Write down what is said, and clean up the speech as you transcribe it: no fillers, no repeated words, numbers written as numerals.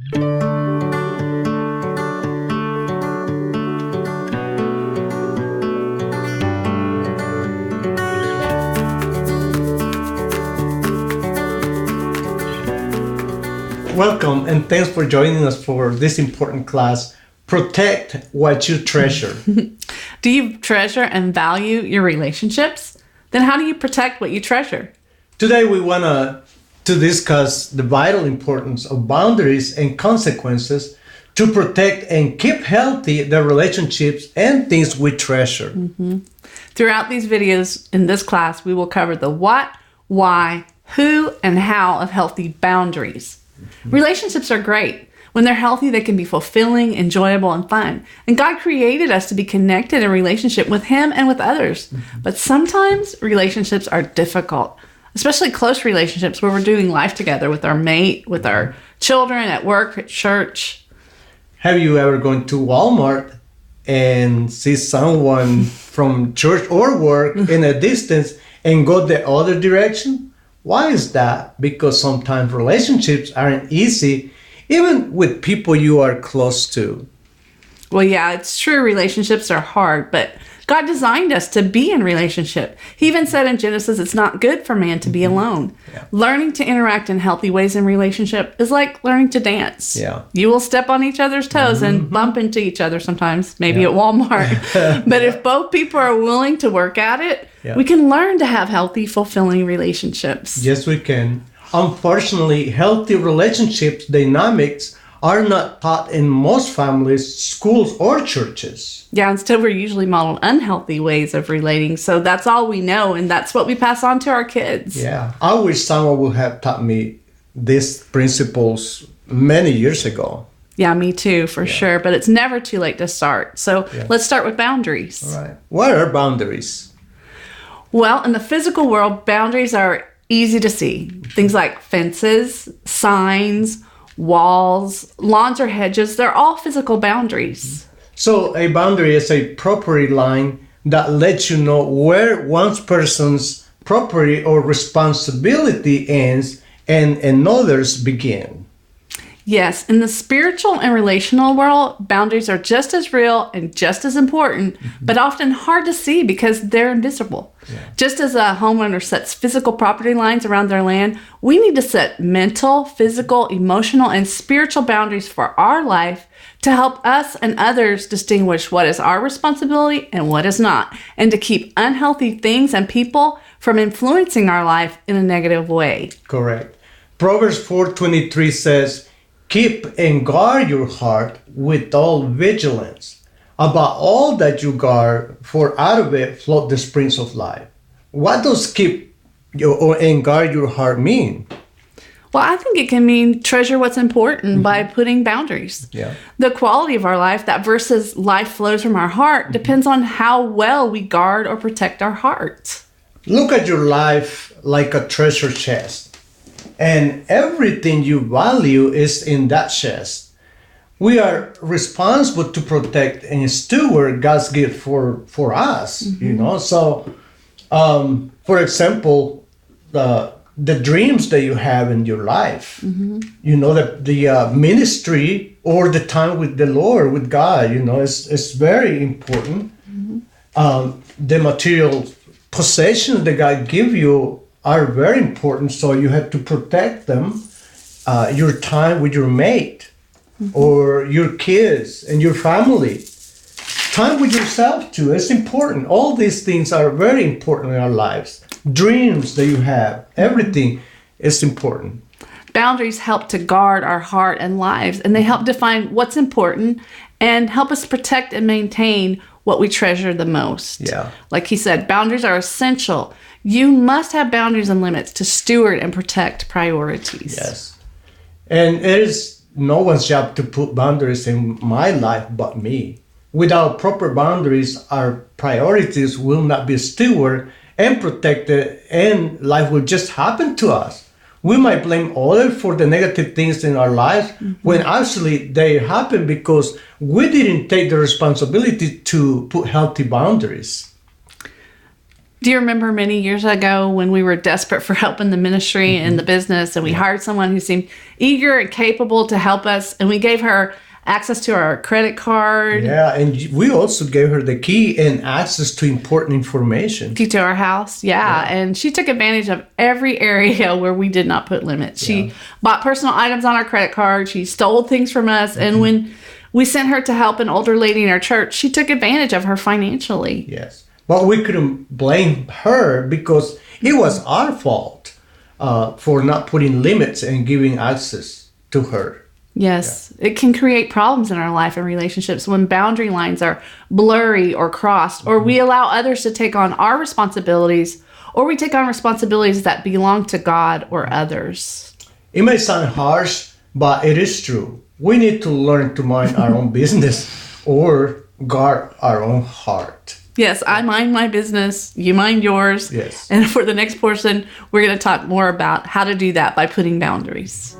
Welcome and thanks for joining us for this important class, Protect What You Treasure. Do you treasure and value your relationships? Then how do you protect what you treasure? Today we want to discuss the vital importance of boundaries and consequences to protect and keep healthy the relationships and things we treasure. Throughout these videos in this class, we will cover the what, why, who, and how of healthy boundaries. Relationships are great. When they're healthy, they can be fulfilling, enjoyable, and fun. And God created us to be connected in relationship with Him and with others. But sometimes relationships are difficult, especially close relationships where we're doing life together with our mate, with our children, at work, at church. Have you ever gone to Walmart and see someone from church or work in a distance and go the other direction? Why is that? Because sometimes relationships aren't easy, even with people you are close to. Well, yeah, it's true. Relationships are hard, but God designed us to be in relationship. He even said in Genesis, it's not good for man to be alone. Yeah. Learning to interact in healthy ways in relationship is like learning to dance. Yeah. You will step on each other's toes and bump into each other sometimes, maybe at Walmart. But if both people are willing to work at it, we can learn to have healthy, fulfilling relationships. Yes, we can. Unfortunately, healthy relationships dynamics are not taught in most families, schools, or churches. Yeah, instead we're usually modeled unhealthy ways of relating. So that's all we know, and that's what we pass on to our kids. Yeah, I wish someone would have taught me these principles many years ago. Yeah, me too, for sure. But it's never too late to start. So let's start with boundaries. All right. What are boundaries? Well, in the physical world, boundaries are easy to see. Things like fences, signs, walls, lawns, or hedges, they're all physical boundaries. So a boundary is a property line that lets you know where one person's property or responsibility ends and another's begin. Yes, in the spiritual and relational world, boundaries are just as real and just as important, but often hard to see because they're invisible. Just as a homeowner sets physical property lines around their land, we need to set mental, physical, emotional, and spiritual boundaries for our life to help us and others distinguish what is our responsibility and what is not, and to keep unhealthy things and people from influencing our life in a negative way. Correct. Proverbs 4:23 says, "Keep and guard your heart with all vigilance. About all that you guard, for out of it flow the springs of life." What does keep and guard your heart mean? Well, I think it can mean treasure what's important by putting boundaries. Yeah. The quality of our life, that versus life flows from our heart, depends on how well we guard or protect our hearts. Look at your life like a treasure chest, and everything you value is in that chest. We are responsible to protect and steward God's gift for us, you know. So, for example, the dreams that you have in your life, you know, the ministry or the time with the Lord, with God, you know, it's very important. The material possessions that God give you are very important, so you have to protect them. Your time with your mate, or your kids and your family. Time with yourself too, it's important. All these things are very important in our lives. Dreams that you have, everything is important. Boundaries help to guard our heart and lives, and they help define what's important and help us protect and maintain what we treasure the most. Yeah. Like he said, boundaries are essential. You must have boundaries and limits to steward and protect priorities. Yes. And it is no one's job to put boundaries in my life but me. Without proper boundaries, our priorities will not be stewarded and protected, and life will just happen to us. We might blame others for the negative things in our lives when actually they happen because we didn't take the responsibility to put healthy boundaries. Do you remember many years ago when we were desperate for help in the ministry and the business, and we hired someone who seemed eager and capable to help us, and we gave her access to our credit card? Yeah, and we also gave her the key and access to important information. Key to our house, yeah. And she took advantage of every area where we did not put limits. She bought personal items on our credit card. She stole things from us. And when we sent her to help an older lady in our church, she took advantage of her financially. Yes. But we couldn't blame her because it was our fault for not putting limits and giving access to her. Yes, it can create problems in our life and relationships when boundary lines are blurry or crossed, or we allow others to take on our responsibilities, or we take on responsibilities that belong to God or others. It may sound harsh, but it is true. We need to learn to mind our own business or guard our own heart. Yes, I mind my business, you mind yours. Yes. And for the next portion, we're going to talk more about how to do that by putting boundaries.